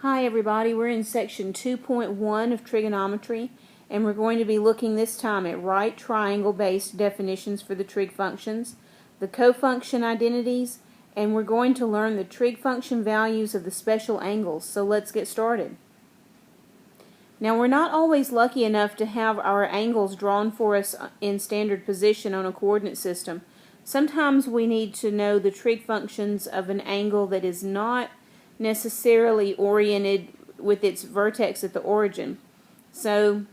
Hi everybody, we're in section 2.1 of trigonometry, and we're going to be looking this time at right triangle based definitions for the trig functions, the cofunction identities, and we're going to learn the trig function values of the special angles. So let's get started. Now we're not always lucky enough to have our angles drawn for us in standard position on a coordinate system. Sometimes we need to know the trig functions of an angle that is not necessarily oriented with its vertex at the origin. So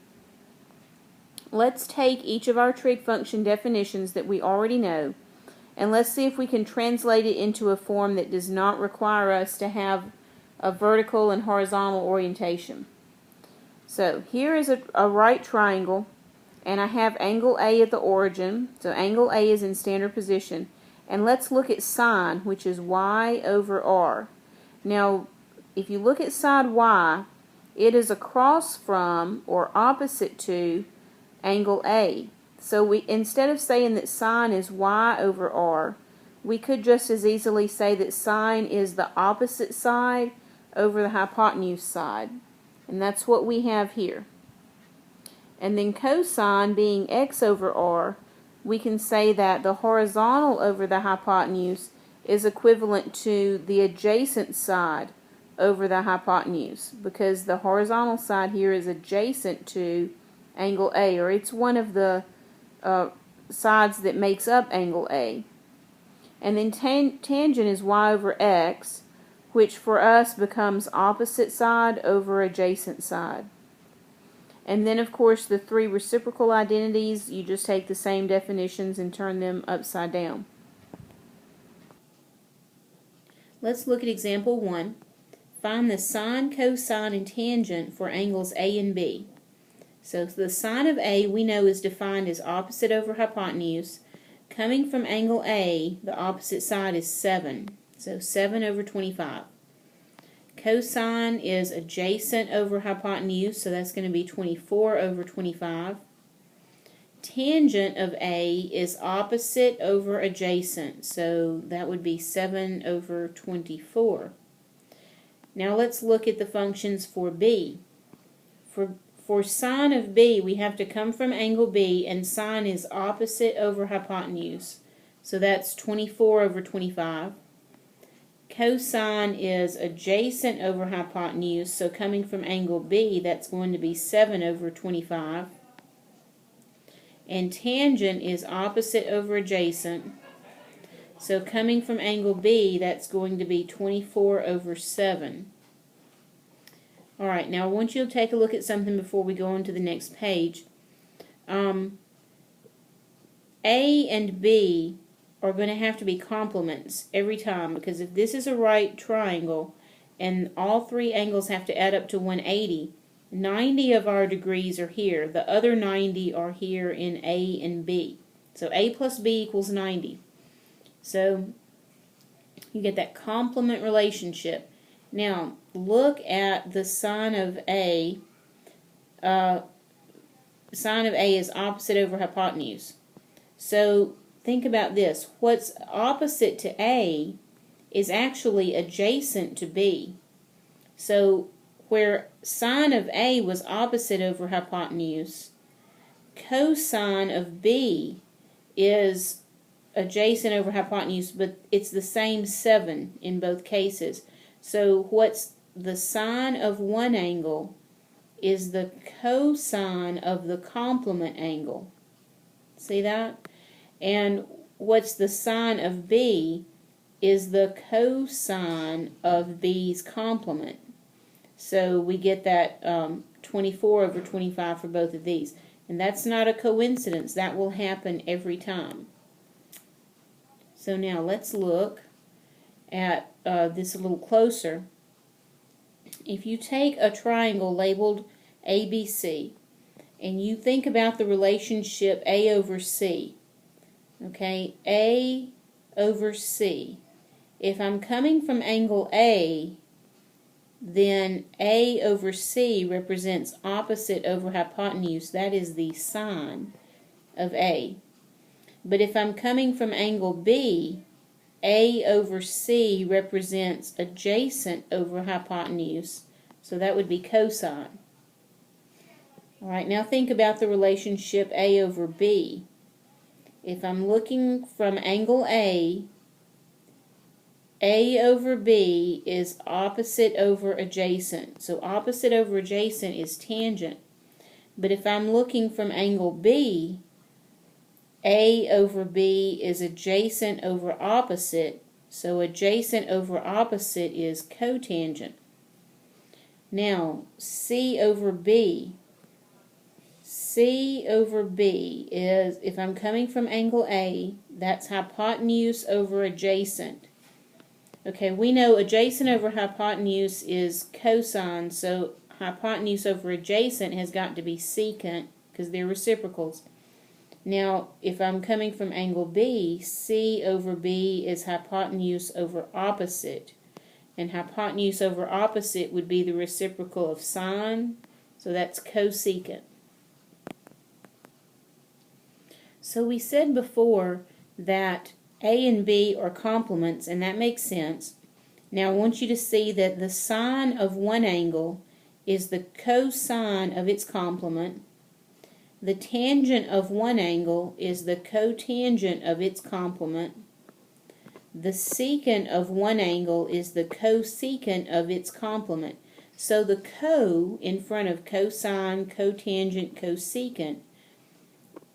let's take each of our trig function definitions that we already know, and let's see if we can translate it into a form that does not require us to have a vertical and horizontal orientation. So here is a right triangle, and I have angle A at the origin, so angle A is in standard position, and let's look at sine, which is y over r. Now, if you look at side y, it is across from or opposite to angle A. So we, instead of saying that sine is y over r, we could just as easily say that sine is the opposite side over the hypotenuse side. And that's what we have here. And then cosine being x over r, we can say that the horizontal over the hypotenuse is equivalent to the adjacent side over the hypotenuse, because the horizontal side here is adjacent to angle A, or it's one of the sides that makes up angle A. And then tangent is y over x, which for us becomes opposite side over adjacent side. And then of course the three reciprocal identities, you just take the same definitions and turn them upside down. Let's look at example 1. Find the sine, cosine, and tangent for angles A and B. So the sine of A we know is defined as opposite over hypotenuse. Coming from angle A, the opposite side is 7. So 7 over 25. Cosine is adjacent over hypotenuse, so that's going to be 24 over 25. Tangent of A is opposite over adjacent, so that would be 7 over 24. Now let's look at the functions for B. For sine of B, we have to come from angle B, and sine is opposite over hypotenuse, so that's 24 over 25. Cosine is adjacent over hypotenuse, so coming from angle B, that's going to be 7 over 25. And tangent is opposite over adjacent, so coming from angle B, that's going to be 24 over 7. Alright, now I want you to take a look at something before we go on to the next page. A and B are going to have to be complements every time, because if this is a right triangle and all three angles have to add up to 180, 90 of our degrees are here. The other 90 are here in A and B. So A plus B equals 90. So you get that complement relationship. Now look at the sine of A. Sine of A is opposite over hypotenuse. So think about this. What's opposite to A is actually adjacent to B. So where sine of A was opposite over hypotenuse, cosine of B is adjacent over hypotenuse, but it's the same 7 in both cases. So what's the sine of one angle is the cosine of the complement angle. See that? And what's the sine of B is the cosine of B's complement. So we get that 24 over 25 for both of these. And that's not a coincidence. That will happen every time. So now let's look at this a little closer. If you take a triangle labeled ABC and you think about the relationship A over C, okay, A over C, if I'm coming from angle A, then A over C represents opposite over hypotenuse. That is the sine of A. But if I'm coming from angle B, A over C represents adjacent over hypotenuse. So that would be cosine. Alright, now think about the relationship A over B. If I'm looking from angle A over B is opposite over adjacent. So opposite over adjacent is tangent. But if I'm looking from angle B, A over B is adjacent over opposite. So adjacent over opposite is cotangent. Now, C over B. C over B is, if I'm coming from angle A, that's hypotenuse over adjacent. Okay, we know adjacent over hypotenuse is cosine, so hypotenuse over adjacent has got to be secant because they're reciprocals. Now, if I'm coming from angle B, C over B is hypotenuse over opposite. And hypotenuse over opposite would be the reciprocal of sine, so that's cosecant. So we said before that A and B are complements, and that makes sense. Now I want you to see that the sine of one angle is the cosine of its complement. The tangent of one angle is the cotangent of its complement. The secant of one angle is the cosecant of its complement. So the co in front of cosine, cotangent, cosecant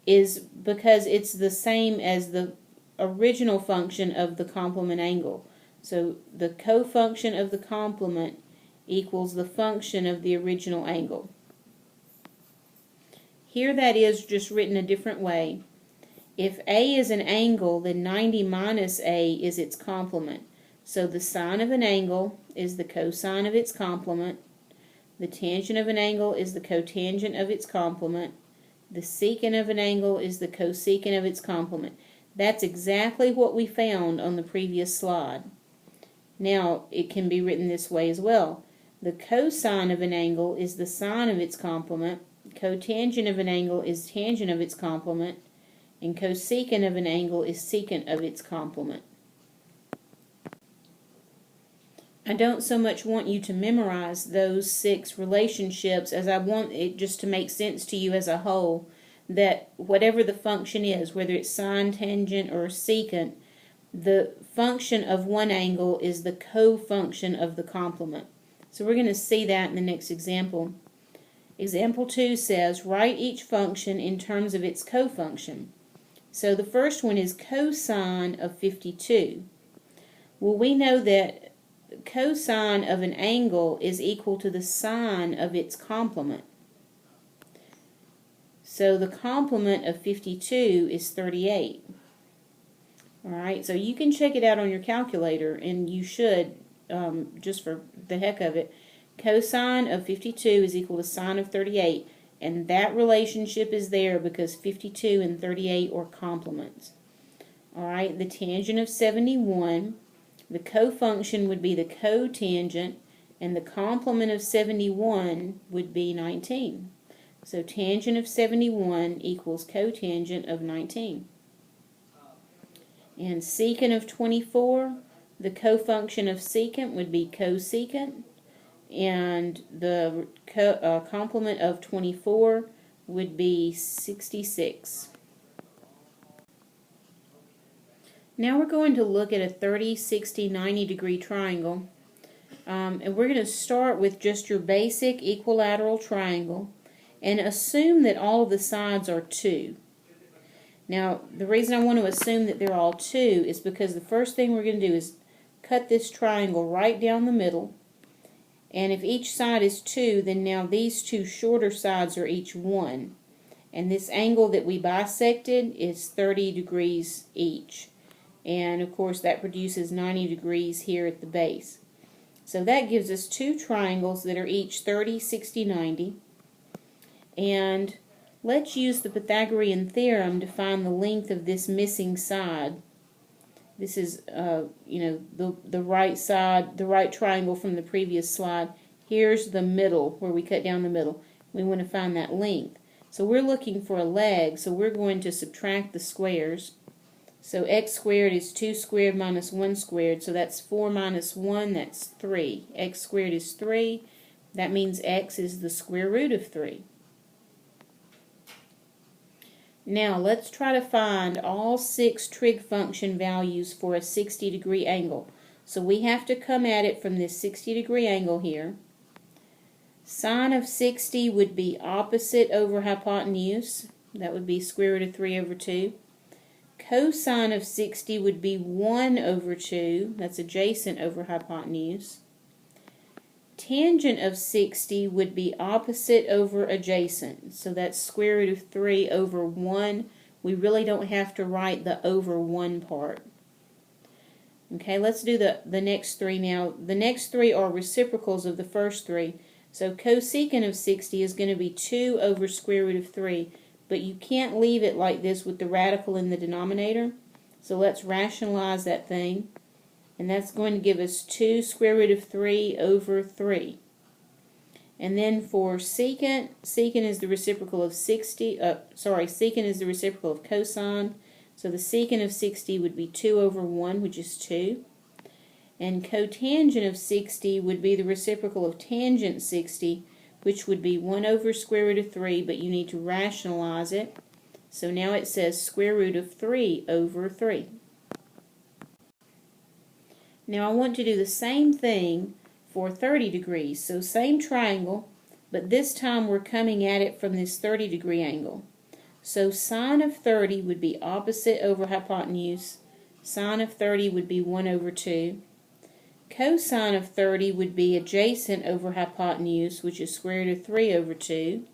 is because it's the same as the original function of the complement angle. So the cofunction of the complement equals the function of the original angle. Here that is just written a different way. If A is an angle, then 90 minus A is its complement. So the sine of an angle is the cosine of its complement. The tangent of an angle is the cotangent of its complement. The secant of an angle is the cosecant of its complement. That's exactly what we found on the previous slide. Now, it can be written this way as well. The cosine of an angle is the sine of its complement. Cotangent of an angle is tangent of its complement. And cosecant of an angle is secant of its complement. I don't so much want you to memorize those 6 relationships as I want it just to make sense to you as a whole, that whatever the function is, whether it's sine, tangent, or secant, the function of one angle is the cofunction of the complement. So we're going to see that in the next example. Example 2 says, write each function in terms of its cofunction. So the first one is cosine of 52. Well, we know that cosine of an angle is equal to the sine of its complement. So the complement of 52 is 38. Alright, so you can check it out on your calculator, and you should, just for the heck of it. Cosine of 52 is equal to sine of 38, and that relationship is there because 52 and 38 are complements. Alright, the tangent of 71, the cofunction would be the cotangent, and the complement of 71 would be 19. So tangent of 71 equals cotangent of 19. And secant of 24, the cofunction of secant would be cosecant, and the complement of 24 would be 66. Now we're going to look at a 30, 60, 90 degree triangle. And we're going to start with just your basic equilateral triangle and assume that all of the sides are 2. Now, the reason I want to assume that they're all 2 is because the first thing we're going to do is cut this triangle right down the middle. And if each side is 2, then now these 2 shorter sides are each 1. And this angle that we bisected is 30 degrees each. And of course that produces 90 degrees here at the base. So that gives us 2 triangles that are each 30, 60, 90. And let's use the Pythagorean theorem to find the length of this missing side. This is, the right side, the right triangle from the previous slide. Here's the middle, where we cut down the middle. We want to find that length. So we're looking for a leg, so we're going to subtract the squares. So x squared is 2 squared minus 1 squared, so that's 4 minus 1, that's 3. X squared is 3. That means x is the square root of 3. Now let's try to find all 6 trig function values for a 60-degree angle. So we have to come at it from this 60-degree angle here. Sine of 60 would be opposite over hypotenuse. That would be square root of 3 over 2. Cosine of 60 would be 1 over 2. That's adjacent over hypotenuse. Tangent of 60 would be opposite over adjacent. So that's square root of 3 over 1. We really don't have to write the over 1 part. Okay, let's do the next 3 now. The next 3 are reciprocals of the first 3. So cosecant of 60 is going to be 2 over square root of 3. But you can't leave it like this with the radical in the denominator. So let's rationalize that thing. And that's going to give us 2 square root of 3 over 3. And then for secant, secant is the reciprocal of secant is the reciprocal of cosine. So the secant of 60 would be 2 over 1, which is 2. And cotangent of 60 would be the reciprocal of tangent 60, which would be 1 over square root of 3, but you need to rationalize it. So now it says square root of 3 over 3. Now I want to do the same thing for 30 degrees. So same triangle, but this time we're coming at it from this 30-degree angle. So sine of 30 would be opposite over hypotenuse. Sine of 30 would be 1 over 2. Cosine of 30 would be adjacent over hypotenuse, which is square root of 3 over 2.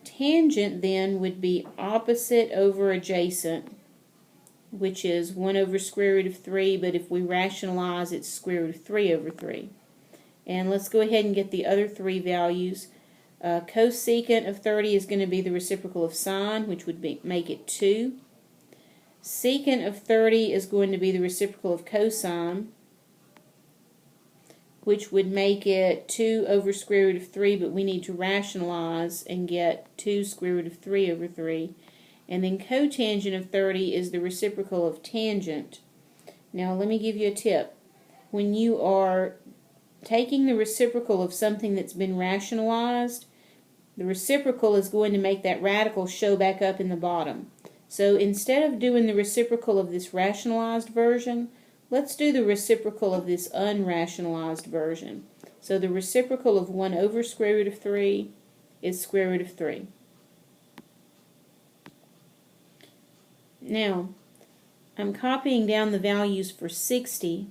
Tangent then would be opposite over adjacent, which is 1 over square root of 3, but if we rationalize, it's square root of 3 over 3. And let's go ahead and get the other 3 values. Cosecant of 30 is going to be the reciprocal of sine, which would make it 2. Secant of 30 is going to be the reciprocal of cosine, which would make it 2 over square root of 3, but we need to rationalize and get 2 square root of 3 over 3. And then cotangent of 30 is the reciprocal of tangent. Now let me give you a tip. When you are taking the reciprocal of something that's been rationalized, the reciprocal is going to make that radical show back up in the bottom. So instead of doing the reciprocal of this rationalized version, let's do the reciprocal of this unrationalized version. So the reciprocal of 1 over square root of 3 is square root of 3. Now, I'm copying down the values for 60,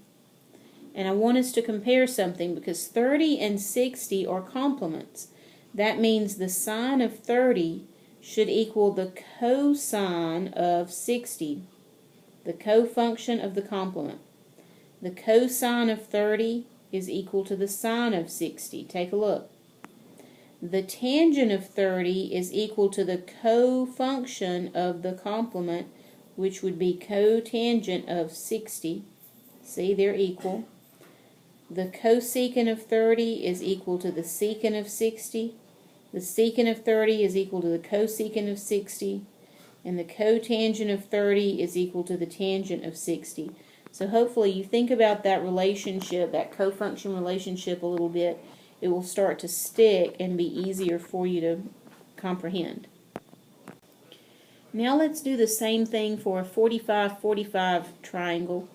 and I want us to compare something because 30 and 60 are complements. That means the sine of 30 should equal the cosine of 60, the cofunction of the complement. The cosine of 30 is equal to the sine of 60. Take a look. The tangent of 30 is equal to the cofunction of the complement, which would be cotangent of 60. See, they're equal. The cosecant of 30 is equal to the secant of 60. The secant of 30 is equal to the cosecant of 60. And the cotangent of 30 is equal to the tangent of 60. So hopefully you think about that relationship, that cofunction relationship a little bit. It will start to stick and be easier for you to comprehend. Now let's do the same thing for a 45-45 triangle.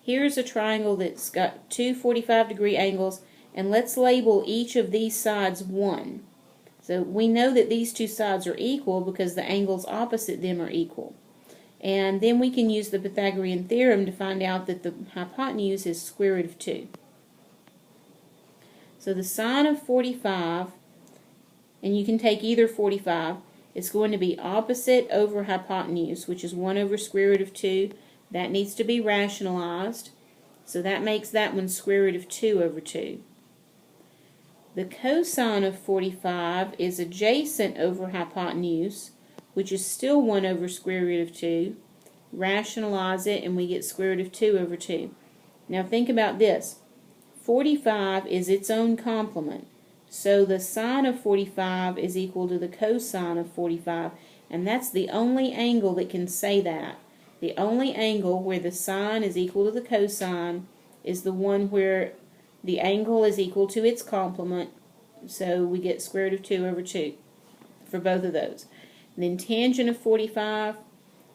Here's a triangle that's got 2 45-degree angles, and let's label each of these sides 1. So we know that these 2 sides are equal because the angles opposite them are equal. And then we can use the Pythagorean theorem to find out that the hypotenuse is square root of 2. So the sine of 45, and you can take either 45, it's going to be opposite over hypotenuse, which is 1 over square root of 2. That needs to be rationalized. So that makes that one square root of 2 over 2. The cosine of 45 is adjacent over hypotenuse, which is still 1 over square root of 2. Rationalize it and we get square root of 2 over 2. Now think about this. 45 is its own complement. So the sine of 45 is equal to the cosine of 45. And that's the only angle that can say that. The only angle where the sine is equal to the cosine is the one where The angle is equal to its complement, so we get square root of 2 over 2 for both of those. And then tangent of 45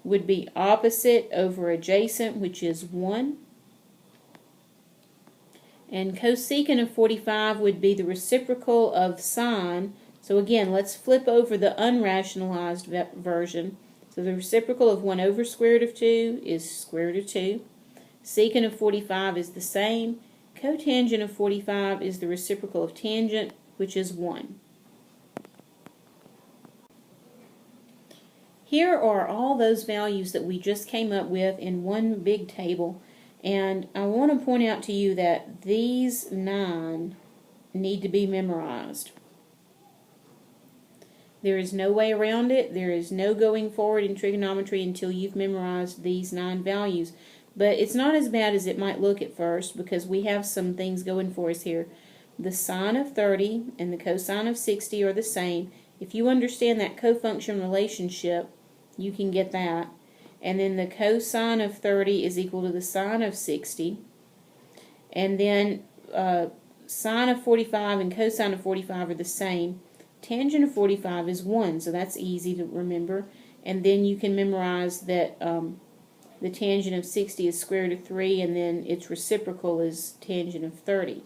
would be opposite over adjacent, which is 1. And cosecant of 45 would be the reciprocal of sine. So again, let's flip over the unrationalized version. So the reciprocal of 1 over square root of 2 is square root of 2. Secant of 45 is the same. Cotangent of 45 is the reciprocal of tangent, which is 1. Here are all those values that we just came up with in one big table, and I want to point out to you that these 9 need to be memorized. There is no way around it. There is no going forward in trigonometry until you've memorized these 9 values. But it's not as bad as it might look at first, because we have some things going for us here. The sine of 30 and the cosine of 60 are the same. If you understand that cofunction relationship, you can get that. And then the cosine of 30 is equal to the sine of 60. And then sine of 45 and cosine of 45 are the same. Tangent of 45 is 1, so that's easy to remember. And then you can memorize that the tangent of 60 is square root of 3, and then its reciprocal is tangent of 30.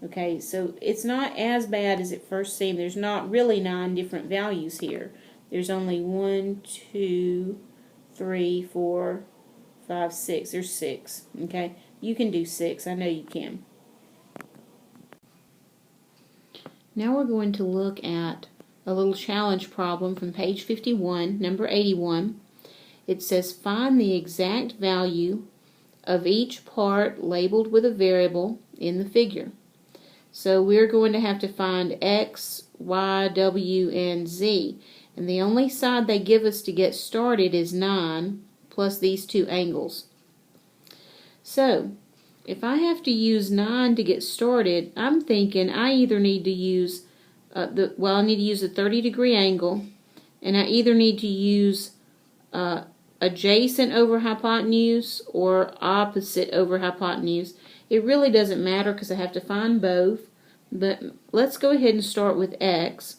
Okay, so it's not as bad as it first seemed. There's not really 9 different values here. There's only 1, 2, 3, 4, 5, 6. There's 6. Okay, you can do 6. I know you can. Now we're going to look at a little challenge problem from page 51, number 81. It says find the exact value of each part labeled with a variable in the figure. So we're going to have to find x, y, w, and z. And the only side they give us to get started is 9 plus these 2 angles. So if I have to use 9 to get started, I'm thinking I either need to use I need to use a 30-degree angle, and I either need to use adjacent over hypotenuse or opposite over hypotenuse. It really doesn't matter because I have to find both, but let's go ahead and start with x.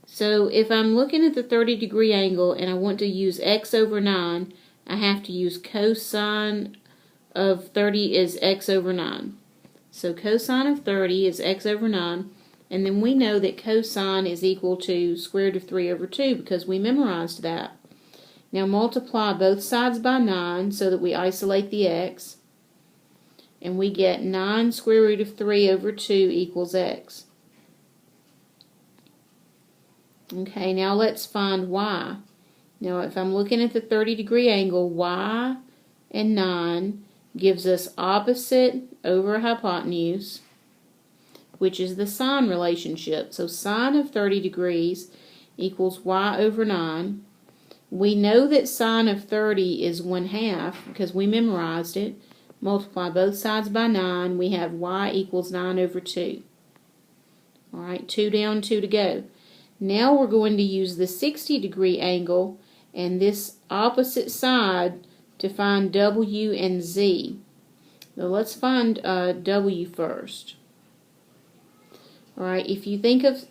So if I'm looking at the 30-degree angle and I want to use x over 9, I have to use cosine of 30 is x over 9. So cosine of 30 is x over 9, and then we know that cosine is equal to square root of 3 over 2 because we memorized that. Now multiply both sides by 9 so that we isolate the x, and we get 9 square root of 3 over 2 equals x. Okay, now let's find y. Now if I'm looking at the 30-degree angle, y and 9 gives us opposite over hypotenuse, which is the sine relationship. So sine of 30 degrees equals y over 9. We know that sine of 30 is 1/2 because we memorized it. Multiply both sides by 9. We have y equals 9 over 2. Alright, 2 down, 2 to go. Now we're going to use the 60-degree angle and this opposite side to find w and z. So let's find w first. Alright, if you think of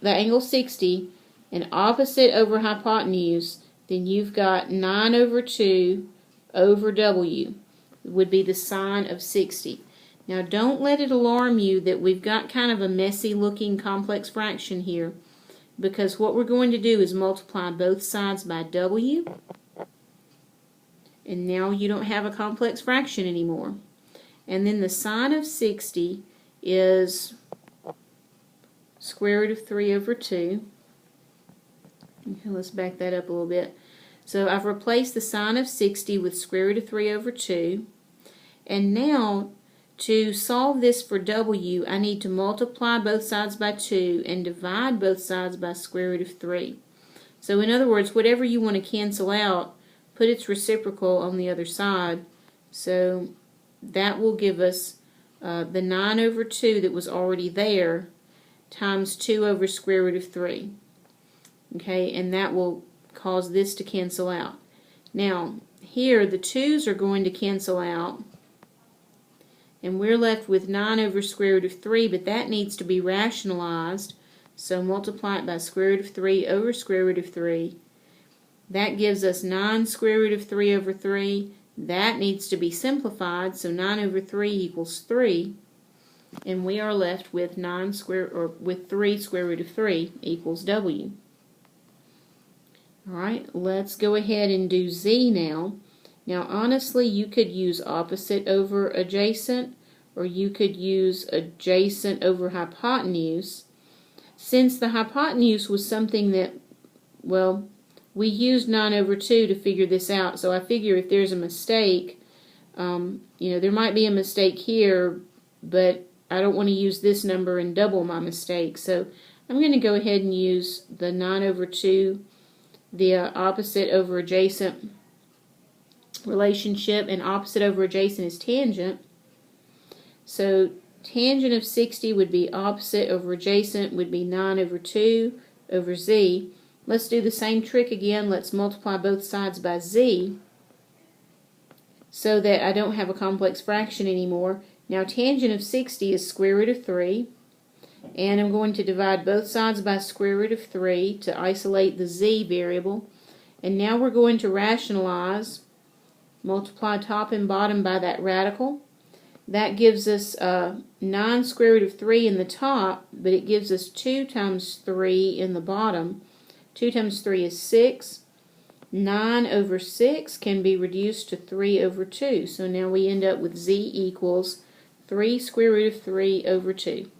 the angle 60 and opposite over hypotenuse, then you've got 9 over 2 over w. It would be the sine of 60. Now don't let it alarm you that we've got kind of a messy looking complex fraction here, because what we're going to do is multiply both sides by w, and now you don't have a complex fraction anymore. And then the sine of 60 is square root of 3 over 2. Okay, let's back that up a little bit. So I've replaced the sine of 60 with square root of 3 over 2. And now, to solve this for w, I need to multiply both sides by 2 and divide both sides by square root of 3. So in other words, whatever you want to cancel out, put its reciprocal on the other side. So that will give us the 9 over 2 that was already there times 2 over square root of 3. Okay, and that will cause this to cancel out. Now, here the 2's are going to cancel out, and we're left with 9 over square root of 3, but that needs to be rationalized. So multiply it by square root of 3 over square root of 3. That gives us 9 square root of 3 over 3. That needs to be simplified, so 9 over 3 equals 3. And we are left with 3 square root of 3 equals W. Alright, let's go ahead and do Z now. Now honestly, you could use opposite over adjacent, or you could use adjacent over hypotenuse. Since the hypotenuse was something that, well, we used 9 over 2 to figure this out, so I figure if there's a mistake, there might be a mistake here, but I don't want to use this number and double my mistake. So I'm going to go ahead and use the 9 over 2, the opposite over adjacent relationship, and opposite over adjacent is tangent. So tangent of 60 would be opposite over adjacent would be 9 over 2 over Z. Let's do the same trick again. Let's multiply both sides by Z so that I don't have a complex fraction anymore. Now tangent of 60 is square root of 3, and I'm going to divide both sides by square root of 3 to isolate the Z variable. And now we're going to rationalize, multiply top and bottom by that radical. That gives us 9 square root of 3 in the top, but it gives us 2 times 3 in the bottom. 2 times 3 is 6. 9 over 6 can be reduced to 3 over 2. So now we end up with Z equals 3 square root of 3 over 2.